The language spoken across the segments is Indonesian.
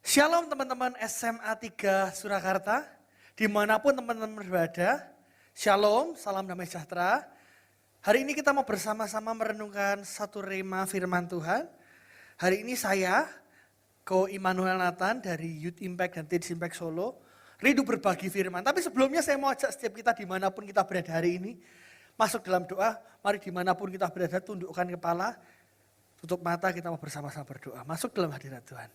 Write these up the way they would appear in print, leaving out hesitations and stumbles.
Shalom teman-teman SMA 3 Surakarta, dimanapun teman-teman berada. Shalom, salam damai sejahtera. Hari ini kita mau bersama-sama merenungkan satu rema firman Tuhan. Hari ini saya, Ko Immanuel Nathan dari Youth Impact dan Teens Impact Solo, rindu berbagi firman. Tapi sebelumnya saya mau ajak setiap kita dimanapun kita berada hari ini, masuk dalam doa. Mari dimanapun kita berada, tundukkan kepala, tutup mata, kita mau bersama-sama berdoa. Masuk dalam hadirat Tuhan.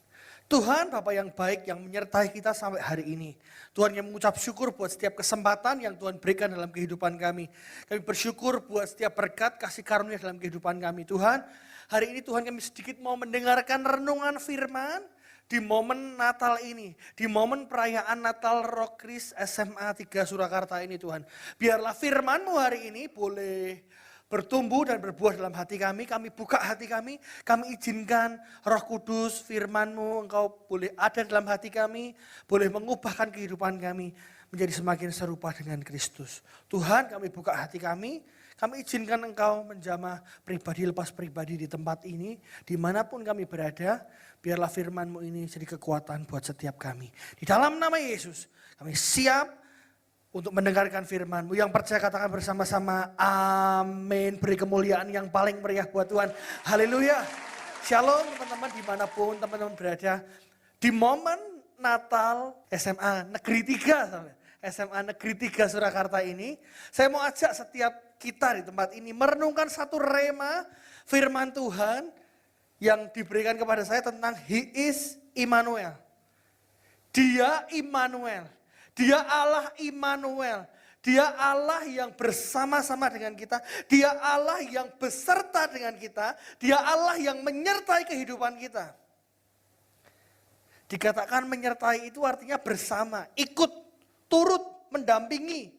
Tuhan Bapa yang baik yang menyertai kita sampai hari ini. Tuhan yang mengucap syukur buat setiap kesempatan yang Tuhan berikan dalam kehidupan kami. Kami bersyukur buat setiap berkat kasih karunia dalam kehidupan kami. Tuhan, hari ini Tuhan kami sedikit mau mendengarkan renungan firman di momen Natal ini. Di momen perayaan Natal Rock Kris SMA 3 Surakarta ini Tuhan. Biarlah firman-Mu hari ini boleh bertumbuh dan berbuah dalam hati kami buka hati kami izinkan Roh Kudus, firman-Mu, Engkau boleh ada dalam hati kami, boleh mengubahkan kehidupan kami menjadi semakin serupa dengan Kristus. Tuhan, kami buka hati kami izinkan Engkau menjamah pribadi lepas pribadi di tempat ini, dimanapun kami berada, biarlah firman-Mu ini jadi kekuatan buat setiap kami. Di dalam nama Yesus, kami siap untuk mendengarkan firman-Mu. Yang percaya katakan bersama-sama, amin. Beri kemuliaan yang paling meriah buat Tuhan. Haleluya. Shalom teman-teman dimanapun teman-teman berada. Di momen Natal SMA Negeri 3, SMA Negeri 3 Surakarta ini, saya mau ajak setiap kita di tempat ini merenungkan satu rema firman Tuhan yang diberikan kepada saya tentang He is Immanuel. Dia Immanuel. Dia Allah Immanuel, Dia Allah yang bersama-sama dengan kita, Dia Allah yang beserta dengan kita, Dia Allah yang menyertai kehidupan kita. Dikatakan menyertai itu artinya bersama, ikut, turut, mendampingi,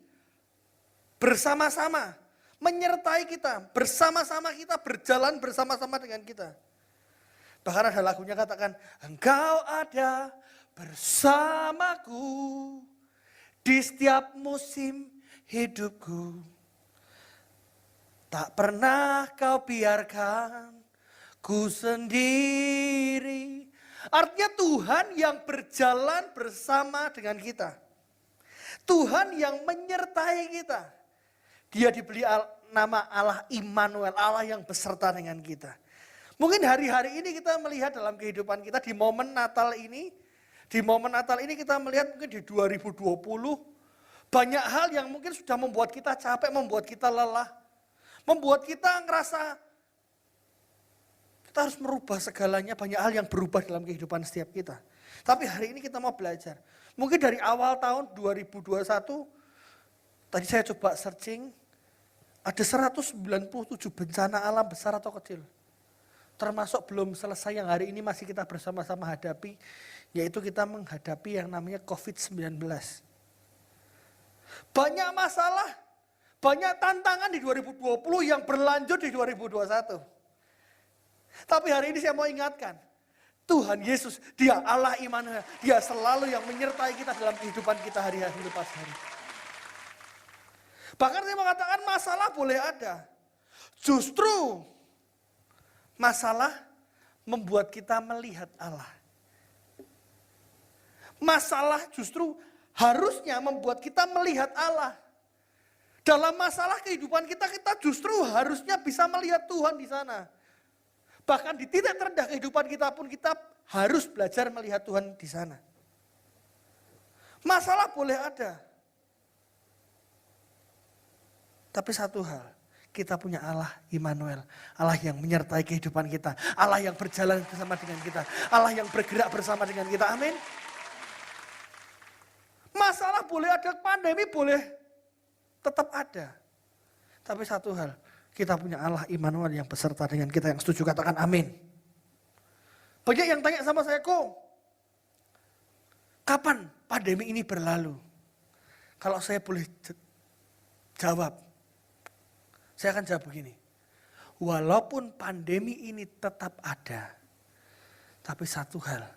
bersama-sama, menyertai kita, bersama-sama kita, berjalan bersama-sama dengan kita. Bahkan ada lagunya katakan, Engkau ada bersamaku di setiap musim hidupku, tak pernah kau biarkan ku sendiri. Artinya Tuhan yang berjalan bersama dengan kita. Tuhan yang menyertai kita. Dia diberi nama Allah Immanuel, Allah yang beserta dengan kita. Mungkin hari-hari ini kita melihat dalam kehidupan kita di momen Natal ini, kita melihat mungkin di 2020 banyak hal yang mungkin sudah membuat kita capek, membuat kita lelah. Membuat kita ngerasa kita harus merubah segalanya, banyak hal yang berubah dalam kehidupan setiap kita. Tapi hari ini kita mau belajar. Mungkin dari awal tahun 2021, tadi saya coba searching, ada 197 bencana alam besar atau kecil. Termasuk belum selesai yang hari ini masih kita bersama-sama hadapi, yaitu kita menghadapi yang namanya COVID-19. Banyak masalah, banyak tantangan di 2020 yang berlanjut di 2021. Tapi hari ini saya mau ingatkan, Tuhan Yesus, Dia Allah Immanuel, Dia selalu yang menyertai kita dalam kehidupan kita hari-hari lepas hari. Bahkan saya mengatakan masalah boleh ada, justru masalah membuat kita melihat Allah. Masalah justru harusnya membuat kita melihat Allah. Dalam masalah kehidupan kita justru harusnya bisa melihat Tuhan di sana. Bahkan di titik terendah kehidupan kita pun kita harus belajar melihat Tuhan di sana. Masalah boleh ada. Tapi satu hal, kita punya Allah Immanuel, Allah yang menyertai kehidupan kita, Allah yang berjalan bersama dengan kita, Allah yang bergerak bersama dengan kita, amin. Masalah boleh ada, pandemi boleh tetap ada. Tapi satu hal, kita punya Allah Immanuel yang beserta dengan kita, yang setuju katakan amin. Banyak yang tanya sama saya, kok kapan pandemi ini berlalu? Kalau saya boleh jawab, saya akan jawab begini. Walaupun pandemi ini tetap ada, tapi satu hal,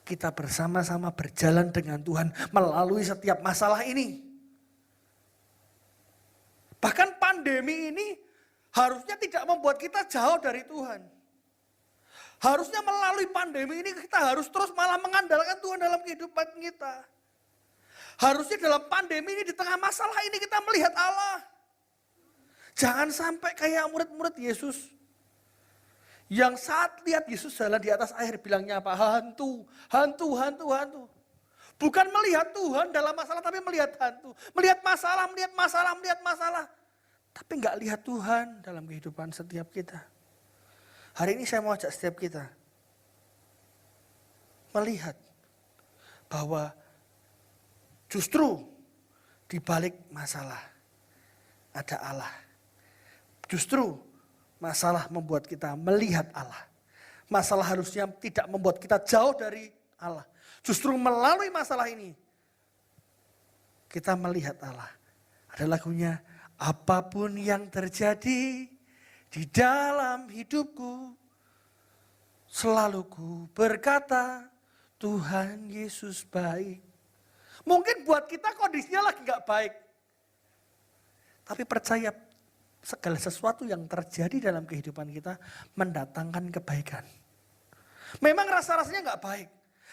kita bersama-sama berjalan dengan Tuhan melalui setiap masalah ini. Bahkan pandemi ini harusnya tidak membuat kita jauh dari Tuhan. Harusnya melalui pandemi ini kita harus terus malah mengandalkan Tuhan dalam kehidupan kita. Harusnya dalam pandemi ini, di tengah masalah ini kita melihat Allah. Jangan sampai kayak murid-murid Yesus. Yang saat lihat Yesus jalan di atas air bilangnya apa? Hantu, hantu, hantu, hantu. Bukan melihat Tuhan dalam masalah, tapi melihat hantu. Melihat masalah, melihat masalah, melihat masalah. Tapi enggak lihat Tuhan dalam kehidupan setiap kita. Hari ini saya mau ajak setiap kita melihat bahwa justru di balik masalah ada Allah. Justru masalah membuat kita melihat Allah. Masalah harusnya tidak membuat kita jauh dari Allah. Justru melalui masalah ini kita melihat Allah. Ada lagunya, apapun yang terjadi di dalam hidupku, selalu ku berkata Tuhan Yesus baik. Mungkin buat kita kondisinya lagi gak baik. Tapi percaya segala sesuatu yang terjadi dalam kehidupan kita mendatangkan kebaikan. Memang rasa-rasanya gak baik.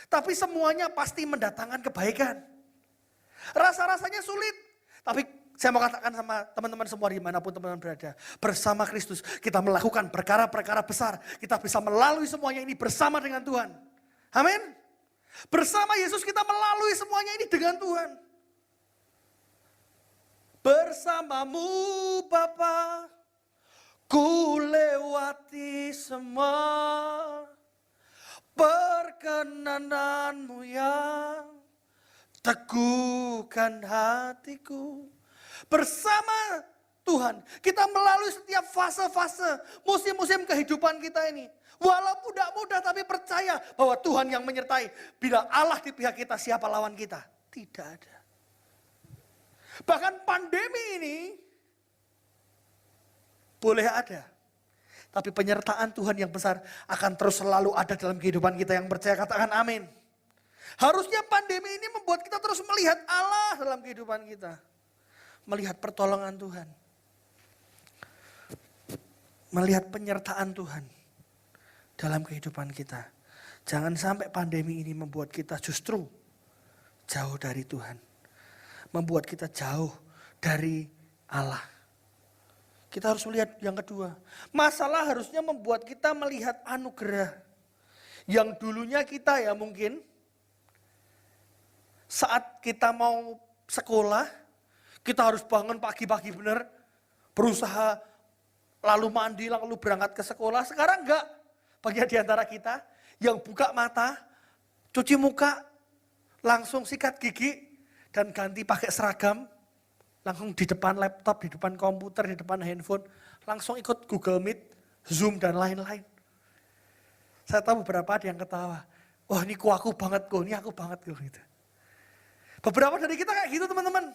Tapi semuanya pasti mendatangkan kebaikan. Rasa-rasanya sulit. Tapi saya mau katakan sama teman-teman semua dimanapun teman-teman berada. Bersama Kristus kita melakukan perkara-perkara besar. Kita bisa melalui semuanya ini bersama dengan Tuhan. Amin. Bersama Yesus kita melalui semuanya ini dengan Tuhan. Bersamamu Bapa, ku lewati semua perkenananmu yang teguhkan hatiku. Bersama Tuhan kita melalui setiap fase-fase, musim-musim kehidupan kita ini. Walaupun tidak mudah tapi percaya bahwa Tuhan yang menyertai. Bila Allah di pihak kita, siapa lawan kita? Tidak ada. Bahkan pandemi ini boleh ada. Tapi penyertaan Tuhan yang besar akan terus selalu ada dalam kehidupan kita yang percaya. Katakan amin. Harusnya pandemi ini membuat kita terus melihat Allah dalam kehidupan kita. Melihat pertolongan Tuhan. Melihat penyertaan Tuhan dalam kehidupan kita. Jangan sampai pandemi ini membuat kita justru jauh dari Tuhan. Membuat kita jauh dari Allah. Kita harus melihat yang kedua. Masalah harusnya membuat kita melihat anugerah. Yang dulunya kita ya mungkin saat kita mau sekolah, kita harus bangun pagi-pagi benar, berusaha lalu mandi, lalu berangkat ke sekolah. Sekarang enggak. Banyak di antara kita yang buka mata, cuci muka, langsung sikat gigi, dan ganti pakai seragam. Langsung di depan laptop, di depan komputer, di depan handphone. Langsung ikut Google Meet, Zoom, dan lain-lain. Saya tahu beberapa ada yang ketawa. Wah ini aku banget kok, ini aku banget kok. Gitu. Beberapa dari kita kayak gitu teman-teman.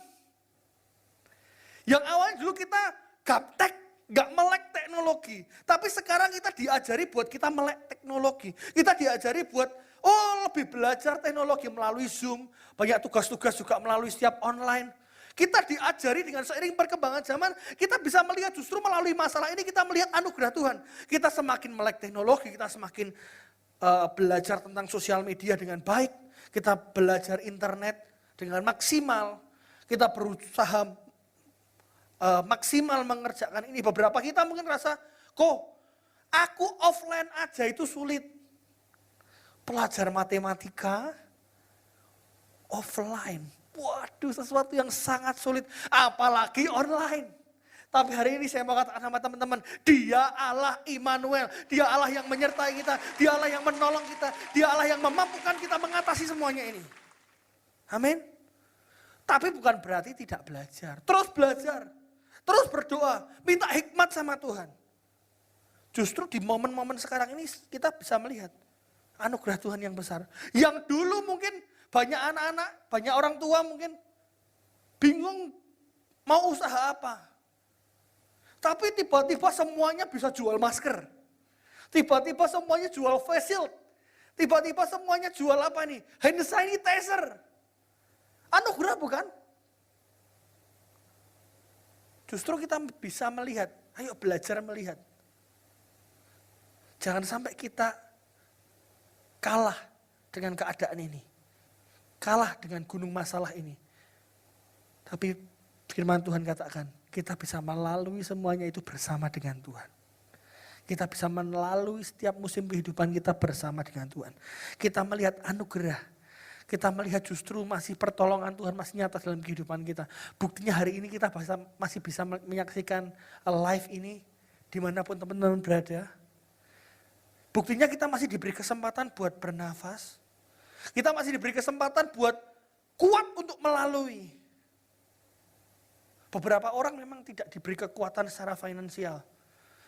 Yang awalnya dulu kita gaptek, gak melek teknologi. Tapi sekarang kita diajari buat kita melek teknologi. Kita diajari buat lebih belajar teknologi melalui Zoom. Banyak tugas-tugas juga melalui setiap online. Kita diajari dengan seiring perkembangan zaman, kita bisa melihat justru melalui masalah ini kita melihat anugerah Tuhan. Kita semakin melek teknologi, kita semakin belajar tentang sosial media dengan baik. Kita belajar internet dengan maksimal. Kita berusaha maksimal mengerjakan ini. Beberapa kita mungkin rasa, kok aku offline aja itu sulit. Pelajar matematika offline. Waduh, sesuatu yang sangat sulit, apalagi online. Tapi hari ini saya mau katakan sama teman-teman, Dia Allah Immanuel, Dia Allah yang menyertai kita, Dia Allah yang menolong kita, Dia Allah yang memampukan kita mengatasi semuanya ini. Amin. Tapi bukan berarti tidak belajar, terus berdoa, minta hikmat sama Tuhan. Justru di momen-momen sekarang ini kita bisa melihat anugerah Tuhan yang besar. Yang dulu mungkin banyak anak-anak, banyak orang tua mungkin bingung mau usaha apa. Tapi tiba-tiba semuanya bisa jual masker. Tiba-tiba semuanya jual face shield. Tiba-tiba semuanya jual apa nih? Hand sanitizer. Anugerah bukan? Justru kita bisa melihat, ayo belajar melihat. Jangan sampai kita kalah dengan keadaan ini. Kalah dengan gunung masalah ini. Tapi firman Tuhan katakan, kita bisa melalui semuanya itu bersama dengan Tuhan. Kita bisa melalui setiap musim kehidupan kita bersama dengan Tuhan. Kita melihat anugerah. Kita melihat justru masih pertolongan Tuhan masih nyata dalam kehidupan kita. Buktinya hari ini kita masih bisa menyaksikan live ini dimanapun teman-teman berada. Buktinya kita masih diberi kesempatan buat bernafas. Kita masih diberi kesempatan buat kuat untuk melalui. Beberapa orang memang tidak diberi kekuatan secara finansial.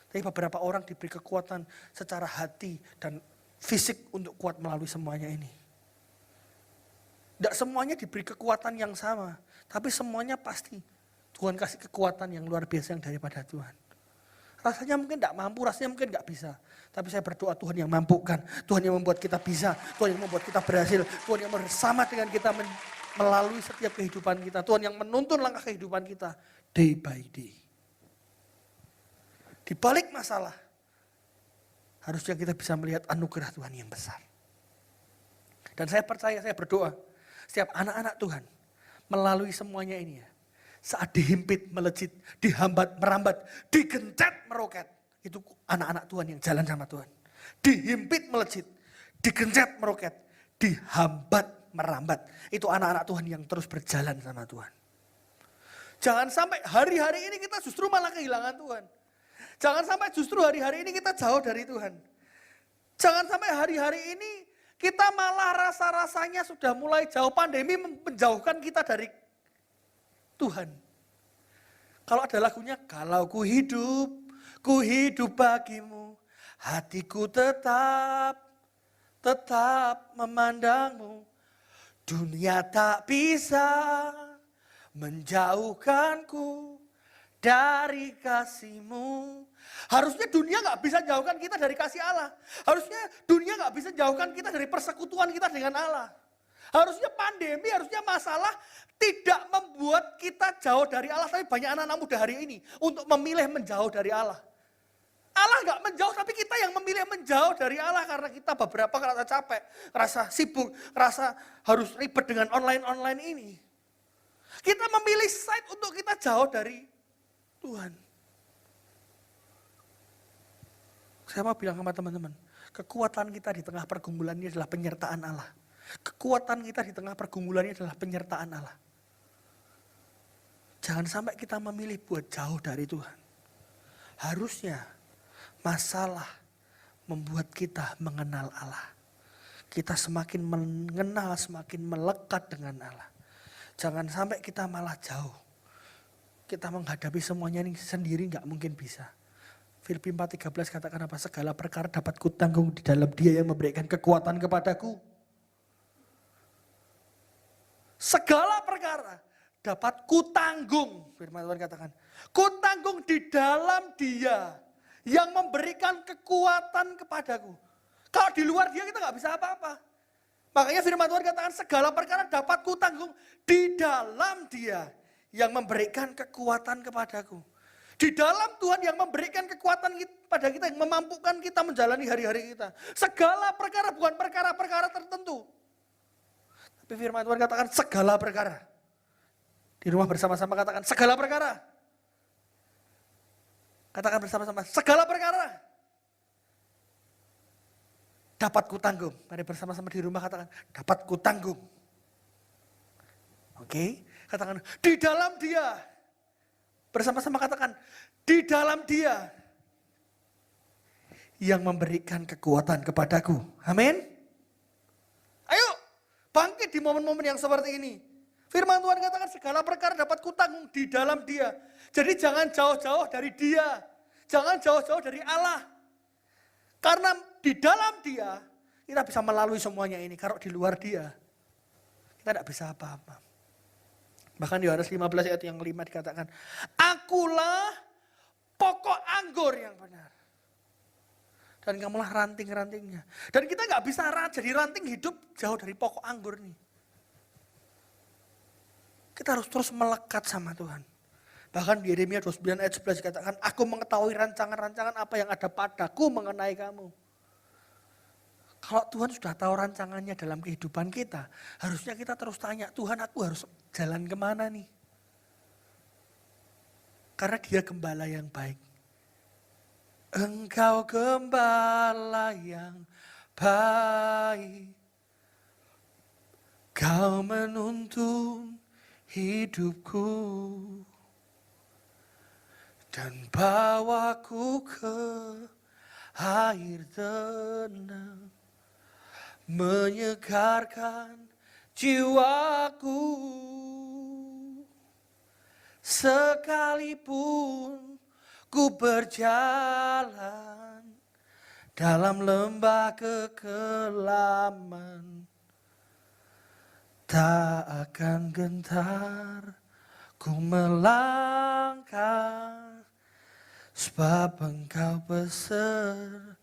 Tapi beberapa orang diberi kekuatan secara hati dan fisik untuk kuat melalui semuanya ini. Tidak semuanya diberi kekuatan yang sama. Tapi semuanya pasti Tuhan kasih kekuatan yang luar biasa yang daripada Tuhan. Rasanya mungkin tidak mampu, rasanya mungkin tidak bisa. Tapi saya berdoa Tuhan yang mampukan. Tuhan yang membuat kita bisa. Tuhan yang membuat kita berhasil. Tuhan yang bersama dengan kita melalui setiap kehidupan kita. Tuhan yang menuntun langkah kehidupan kita day by day. Di balik masalah, harusnya kita bisa melihat anugerah Tuhan yang besar. Dan saya percaya, saya berdoa, setiap anak-anak Tuhan melalui semuanya ini ya. Saat dihimpit, melejit, dihambat, merambat, digencet, meroket. Itu anak-anak Tuhan yang jalan sama Tuhan. Dihimpit, melejit, digencet, meroket, dihambat, merambat. Itu anak-anak Tuhan yang terus berjalan sama Tuhan. Jangan sampai hari-hari ini kita justru malah kehilangan Tuhan. Jangan sampai justru hari-hari ini kita jauh dari Tuhan. Jangan sampai hari-hari ini kita malah rasa-rasanya sudah mulai jauh, pandemi menjauhkan kita dari Tuhan. Kalau ada lagunya, kalau ku hidup bagimu, hatiku tetap memandangmu. Dunia tak bisa menjauhkanku dari kasih-Mu. Harusnya dunia gak bisa jauhkan kita dari kasih Allah. Harusnya dunia gak bisa jauhkan kita dari persekutuan kita dengan Allah. Harusnya pandemi, harusnya masalah tidak membuat kita jauh dari Allah. Tapi banyak anak-anak muda hari ini untuk memilih menjauh dari Allah. Allah gak menjauh, tapi kita yang memilih menjauh dari Allah. Karena kita beberapa ngerasa capek, ngerasa sibuk, ngerasa harus ribet dengan online-online ini. Kita memilih side untuk kita jauh dari Tuhan. Saya mau bilang sama teman-teman, kekuatan kita di tengah pergumulan ini adalah penyertaan Allah. Kekuatan kita di tengah pergumulan ini adalah penyertaan Allah. Jangan sampai kita memilih buat jauh dari Tuhan. Harusnya masalah membuat kita mengenal Allah. Kita semakin mengenal, semakin melekat dengan Allah. Jangan sampai kita malah jauh. Kita menghadapi semuanya ini sendiri gak mungkin bisa. Filipi 4:13 katakan apa? Segala perkara dapat kutanggung di dalam Dia yang memberikan kekuatan kepadaku. Segala perkara dapat kutanggung. Firman Tuhan katakan, kutanggung di dalam Dia yang memberikan kekuatan kepadaku. Kalau di luar Dia kita gak bisa apa-apa. Makanya firman Tuhan katakan segala perkara dapat kutanggung di dalam Dia yang memberikan kekuatan kepadaku. Di dalam Tuhan yang memberikan kekuatan pada kita, yang memampukan kita menjalani hari-hari kita. Segala perkara, bukan perkara-perkara tertentu. Tapi firman Tuhan katakan segala perkara. Di rumah bersama-sama katakan segala perkara. Katakan bersama-sama segala perkara. Dapat kutanggung. Mari bersama-sama di rumah katakan dapat kutanggung. Oke, katakan di dalam Dia. Bersama-sama katakan, di dalam Dia yang memberikan kekuatan kepadaku. Amin. Ayo, bangkit di momen-momen yang seperti ini. Firman Tuhan katakan segala perkara dapat kutanggung di dalam Dia. Jadi jangan jauh-jauh dari Dia. Jangan jauh-jauh dari Allah. Karena di dalam Dia, kita bisa melalui semuanya ini. Kalau di luar Dia, kita tidak bisa apa-apa. Bahkan di Yohanes 15 ayat yang 5 dikatakan, akulah pokok anggur yang benar. Dan kamulah ranting-rantingnya. Dan kita gak bisa jadi ranting hidup jauh dari pokok anggur nih. Kita harus terus melekat sama Tuhan. Bahkan di Yeremia 29 ayat 11 dikatakan, aku mengetahui rancangan-rancangan apa yang ada padaku mengenai kamu. Kalau Tuhan sudah tahu rancangannya dalam kehidupan kita, harusnya kita terus tanya, Tuhan aku harus jalan kemana nih? Karena Dia gembala yang baik. Engkau gembala yang baik, Kau menuntun hidupku dan bawaku ke air tenang, menyegarkan jiwaku. Sekalipun ku berjalan dalam lembah kekelaman, tak akan gentar ku melangkah, sebab Engkau besertaku.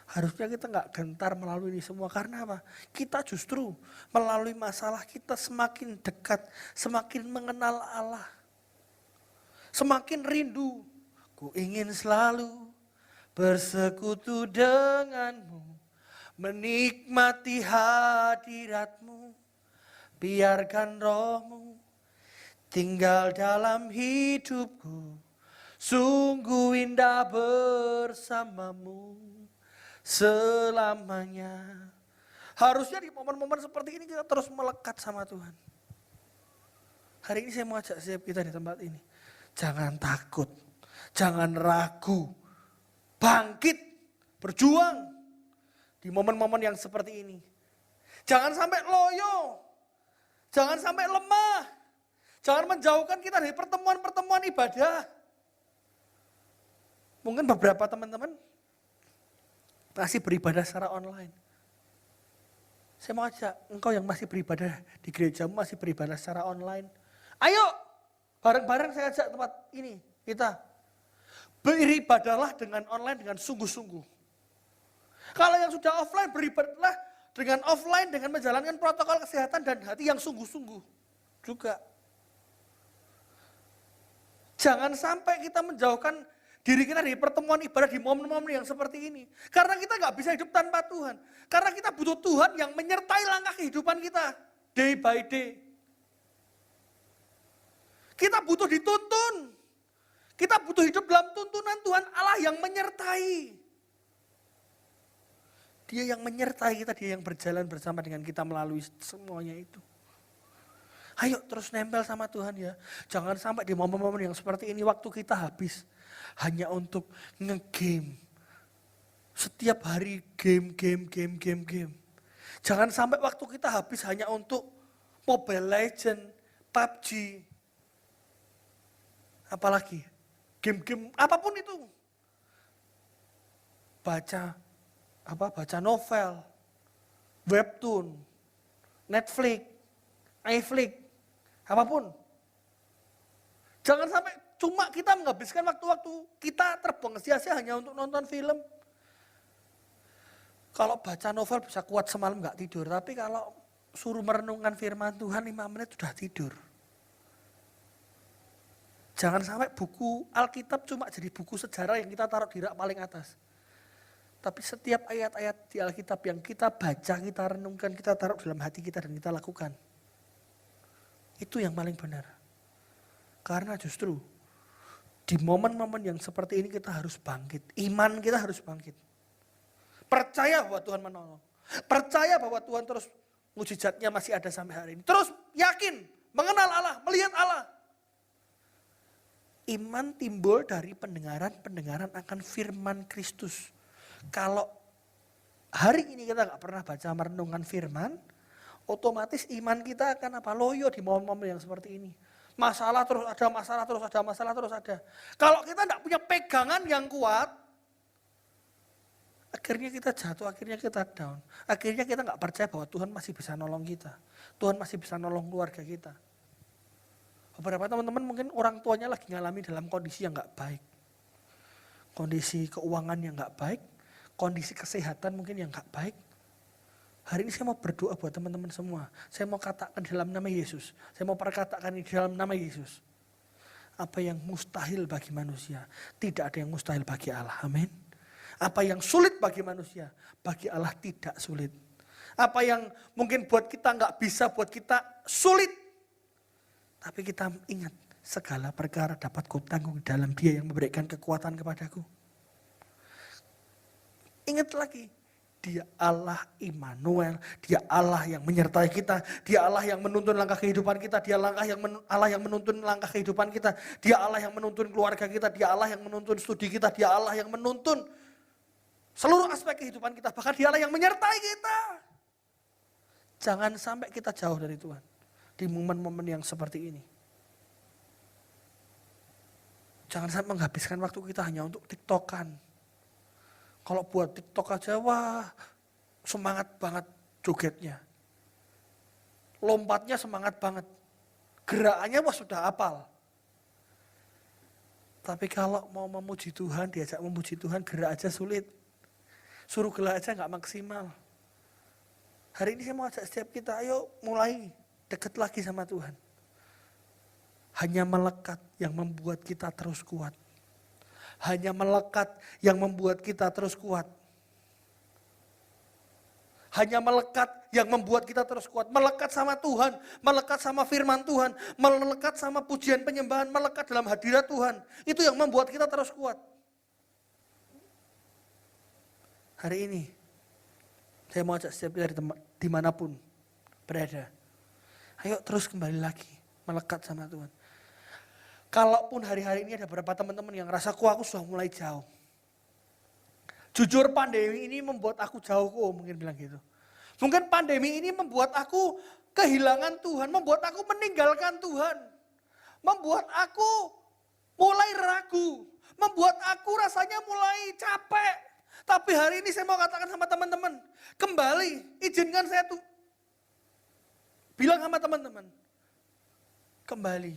Harusnya kita nggak gentar melalui ini semua. Karena apa? Kita justru melalui masalah kita semakin dekat, semakin mengenal Allah. Semakin rindu. Ku ingin selalu bersekutu denganmu, menikmati hadiratmu. Biarkan rohmu tinggal dalam hidupku, sungguh indah bersamamu selamanya. Harusnya di momen-momen seperti ini kita terus melekat sama Tuhan. Hari ini saya mau ajak setiap kita di tempat ini, jangan takut, jangan ragu, bangkit, berjuang di momen-momen yang seperti ini. Jangan sampai loyo, jangan sampai lemah, jangan menjauhkan kita dari pertemuan-pertemuan ibadah. Mungkin beberapa teman-teman masih beribadah secara online. Saya mau ajak engkau yang masih beribadah di gerejamu, masih beribadah secara online. Ayo, bareng-bareng saya ajak tempat ini, kita beribadahlah dengan online dengan sungguh-sungguh. Kalau yang sudah offline, beribadahlah dengan offline, dengan menjalankan protokol kesehatan dan hati yang sungguh-sungguh juga. Jangan sampai kita menjauhkan diri kita dari pertemuan ibadah di momen-momen yang seperti ini. Karena kita nggak bisa hidup tanpa Tuhan. Karena kita butuh Tuhan yang menyertai langkah kehidupan kita. Day by day. Kita butuh dituntun. Kita butuh hidup dalam tuntunan Tuhan Allah yang menyertai. Dia yang menyertai kita, Dia yang berjalan bersama dengan kita melalui semuanya itu. Ayo terus nempel sama Tuhan ya. Jangan sampai di momen-momen yang seperti ini waktu kita habis hanya untuk nge-game. Setiap hari game. Jangan sampai waktu kita habis hanya untuk Mobile Legend, PUBG. Apalagi game-game apapun itu. Baca novel, webtoon, Netflix, iFlix, apapun. Jangan sampai cuma kita menghabiskan waktu-waktu kita terbuang sia-sia hanya untuk nonton film. Kalau baca novel bisa kuat semalam nggak tidur, tapi kalau suruh merenungkan firman Tuhan 5 menit sudah tidur. Jangan sampai buku Alkitab cuma jadi buku sejarah yang kita taruh di rak paling atas. Tapi setiap ayat-ayat di Alkitab yang kita baca, kita renungkan, kita taruh dalam hati kita dan kita lakukan. Itu yang paling benar. Karena justru di momen-momen yang seperti ini kita harus bangkit. Iman kita harus bangkit. Percaya bahwa Tuhan menolong. Percaya bahwa Tuhan terus mujizatnya masih ada sampai hari ini. Terus yakin, mengenal Allah, melihat Allah. Iman timbul dari pendengaran akan firman Kristus. Kalau hari ini kita gak pernah baca merenungkan firman, otomatis iman kita akan apa? Loyo di momen-momen yang seperti ini. Masalah terus ada, masalah terus ada. Kalau kita gak punya pegangan yang kuat, akhirnya kita jatuh, akhirnya kita down. Akhirnya kita gak percaya bahwa Tuhan masih bisa nolong kita. Tuhan masih bisa nolong keluarga kita. Beberapa teman-teman mungkin orang tuanya lagi ngalami dalam kondisi yang gak baik. Kondisi keuangan yang gak baik, kondisi kesehatan mungkin yang gak baik. Hari ini saya mau berdoa buat teman-teman semua. Saya mau katakan dalam nama Yesus. Saya mau perkatakan di dalam nama Yesus. Apa yang mustahil bagi manusia, tidak ada yang mustahil bagi Allah. Amin. Apa yang sulit bagi manusia, bagi Allah tidak sulit. Apa yang mungkin buat kita nggak bisa, buat kita sulit. Tapi kita ingat, segala perkara dapat kutanggung dalam Dia yang memberikan kekuatan kepadaku. Ingat lagi, Dia Allah Immanuel, Dia Allah yang menyertai kita, Dia Allah yang menuntun langkah kehidupan kita, Dia Allah yang menuntun langkah kehidupan kita, Dia Allah yang menuntun keluarga kita, Dia Allah yang menuntun studi kita, Dia Allah yang menuntun seluruh aspek kehidupan kita, bahkan Dia Allah yang menyertai kita. Jangan sampai kita jauh dari Tuhan di momen-momen yang seperti ini. Jangan sampai menghabiskan waktu kita hanya untuk TikTokan. Kalau buat TikTok aja, wah semangat banget jogetnya. Lompatnya semangat banget. Gerakannya wah sudah hafal. Tapi kalau mau memuji Tuhan, diajak memuji Tuhan, gerak aja sulit. Suruh gerak aja gak maksimal. Hari ini saya mau ajak setiap kita, ayo mulai dekat lagi sama Tuhan. Hanya melekat yang membuat kita terus kuat. Hanya melekat yang membuat kita terus kuat. Hanya melekat yang membuat kita terus kuat. Melekat sama Tuhan, melekat sama firman Tuhan, melekat sama pujian penyembahan, melekat dalam hadirat Tuhan. Itu yang membuat kita terus kuat. Hari ini, saya mau ajak setiap dari dimanapun berada. Ayo terus kembali lagi, melekat sama Tuhan. Kalaupun hari-hari ini ada beberapa teman-teman yang rasa aku sudah mulai jauh. Jujur pandemi ini membuat aku jauh mungkin bilang gitu. Mungkin pandemi ini membuat aku kehilangan Tuhan, membuat aku meninggalkan Tuhan. Membuat aku mulai ragu, membuat aku rasanya mulai capek. Tapi hari ini saya mau katakan sama teman-teman, kembali, izinkan saya tuh bilang sama teman-teman, kembali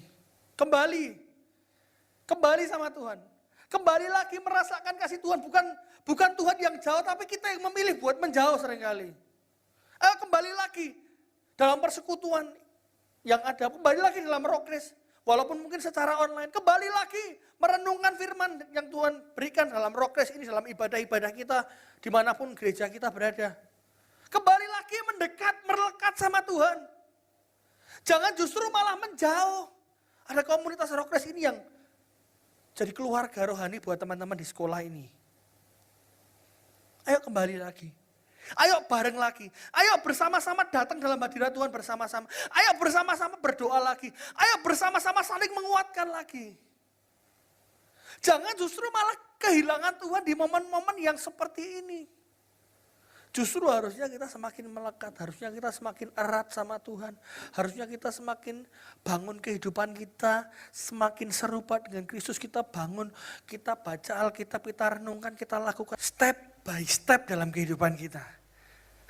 sama Tuhan. Kembali lagi merasakan kasih Tuhan, bukan Tuhan yang jauh, tapi kita yang memilih buat menjauh seringkali. Ayo kembali lagi dalam persekutuan yang ada, kembali lagi dalam Rockris, walaupun mungkin secara online, kembali lagi merenungkan firman yang Tuhan berikan dalam Rockris ini, dalam ibadah-ibadah kita, dimanapun gereja kita berada. Kembali lagi mendekat, melekat sama Tuhan. Jangan justru malah menjauh. Ada komunitas Rockris ini yang jadi keluarga rohani buat teman-teman di sekolah ini. Ayo kembali lagi. Ayo bareng lagi. Ayo bersama-sama datang dalam hadirat Tuhan bersama-sama. Ayo bersama-sama berdoa lagi. Ayo bersama-sama saling menguatkan lagi. Jangan justru malah kehilangan Tuhan di momen-momen yang seperti ini. Justru harusnya kita semakin melekat, harusnya kita semakin erat sama Tuhan. Harusnya kita semakin bangun kehidupan kita, semakin serupa dengan Kristus kita bangun. Kita baca Alkitab, kita renungkan, kita lakukan step by step dalam kehidupan kita.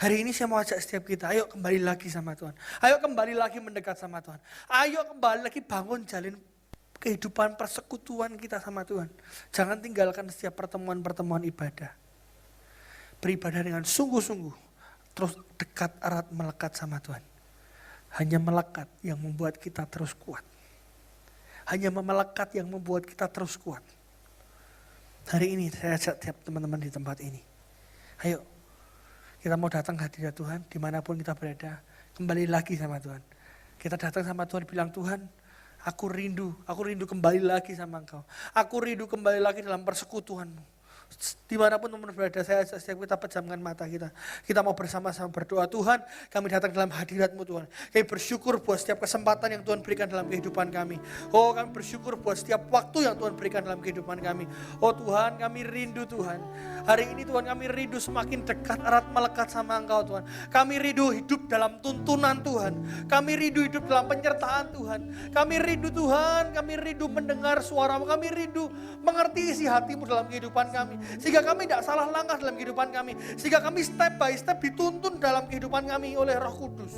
Hari ini saya mau ajak setiap kita, ayo kembali lagi sama Tuhan. Ayo kembali lagi mendekat sama Tuhan. Ayo kembali lagi bangun jalin kehidupan persekutuan kita sama Tuhan. Jangan tinggalkan setiap pertemuan-pertemuan ibadah. Beribadah dengan sungguh-sungguh, terus dekat erat melekat sama Tuhan. Hanya melekat yang membuat kita terus kuat. Hanya melekat yang membuat kita terus kuat. Hari ini saya ajak tiap teman-teman di tempat ini. Ayo, kita mau datang hadirat Tuhan, dimanapun kita berada, kembali lagi sama Tuhan. Kita datang sama Tuhan, bilang Tuhan, aku rindu kembali lagi sama Engkau. Aku rindu kembali lagi dalam persekutuan-Mu. Dimanapun teman berada, saya ajak setiap kita pejamkan mata kita. Kita mau bersama-sama berdoa, Tuhan kami datang dalam hadirat-Mu Tuhan. Kami bersyukur buat setiap kesempatan yang Tuhan berikan dalam kehidupan kami. Oh kami bersyukur buat setiap waktu yang Tuhan berikan dalam kehidupan kami. Oh Tuhan kami rindu Tuhan. Hari ini Tuhan kami rindu semakin dekat erat melekat sama Engkau Tuhan. Kami rindu hidup dalam tuntunan Tuhan. Kami rindu hidup dalam penyertaan Tuhan. Kami rindu Tuhan, kami rindu mendengar suara-Mu. Kami rindu mengerti isi hati-Mu dalam kehidupan kami. Sehingga kami tidak salah langkah dalam kehidupan kami. Sehingga kami step by step dituntun dalam kehidupan kami oleh Roh Kudus.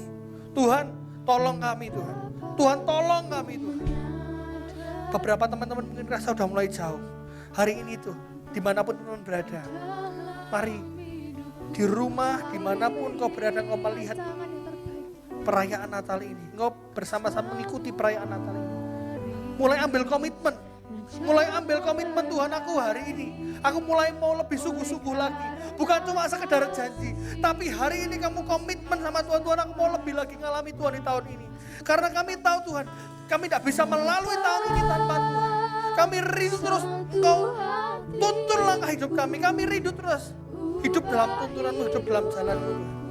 Tuhan, tolong kami Tuhan. Tuhan, tolong kami Tuhan. Beberapa teman-teman mungkin rasa sudah mulai jauh. Hari ini tuh, dimanapun teman berada. Mari, di rumah, dimanapun kau berada, kau melihat perayaan Natal ini. Kau bersama-sama mengikuti perayaan Natal ini. Mulai ambil komitmen. mulai ambil komitmen Tuhan aku hari ini. Aku mulai mau lebih sungguh-sungguh lagi. Bukan cuma sekedar janji, tapi hari ini kamu komitmen sama Tuhan. Tuhan, aku mau lebih lagi ngalami Tuhan di tahun ini. Karena kami tahu Tuhan, kami tidak bisa melalui tahun ini tanpa Tuhan. Kami rindu terus Engkau tuntun langkah hidup kami. Kami rindu terus hidup dalam tuntunanmu, hidup dalam jalanmu Tuhan.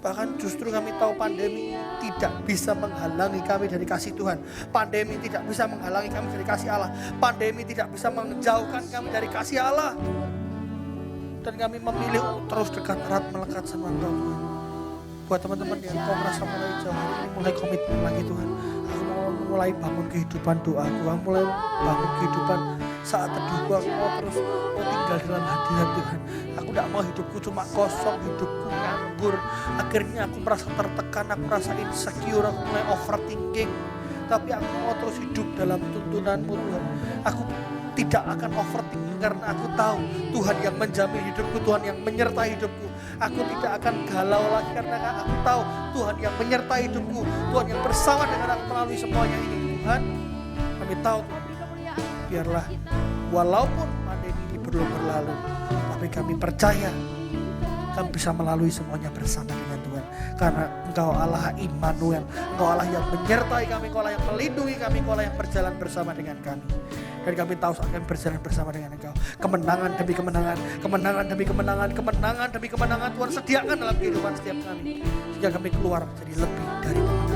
Bahkan justru kami tahu pandemi tidak bisa menghalangi kami dari kasih Tuhan. Pandemi tidak bisa menghalangi kami dari kasih Allah. Pandemi tidak bisa menjauhkan kami dari kasih Allah. Dan kami memilih untuk terus dekat erat melekat sama Engkau Tuhan. Buat teman-teman yang kau merasa mulai jauh hari ini, mulai komitmen lagi Tuhan. Aku mau mulai bangun kehidupan doaku. Aku mulai bangun kehidupan saat teduhku. Aku mau terus tinggal dalam hadirat Tuhan. Aku tidak mau hidupku cuma kosong, hidupku nganggur. Akhirnya aku merasa tertekan, aku merasa insecure, aku mulai overthinking. Tapi aku mau terus hidup dalam tuntunanmu Tuhan. Aku tidak akan overthinking karena aku tahu Tuhan yang menjamin hidupku, Tuhan yang menyertai hidupku. Aku tidak akan galau lagi karena aku tahu Tuhan yang menyertai hidupku, Tuhan yang bersama dengan aku melalui semuanya ini. Tuhan, kami tahu Tuhan, biarlah walaupun pandemi ini belum berlalu, tapi kami percaya kami bisa melalui semuanya bersama dengan Tuhan. Karena Engkau Allah Immanuel, Engkau Allah yang menyertai kami, Engkau Allah yang melindungi kami, Engkau Allah yang berjalan bersama dengan kami. Dan kami tahu saat kami berjalan bersama dengan Engkau, kemenangan demi kemenangan, kemenangan demi kemenangan, kemenangan demi kemenangan Tuhan sediakan dalam kehidupan setiap kami. Sehingga kami keluar jadi lebih dari teman.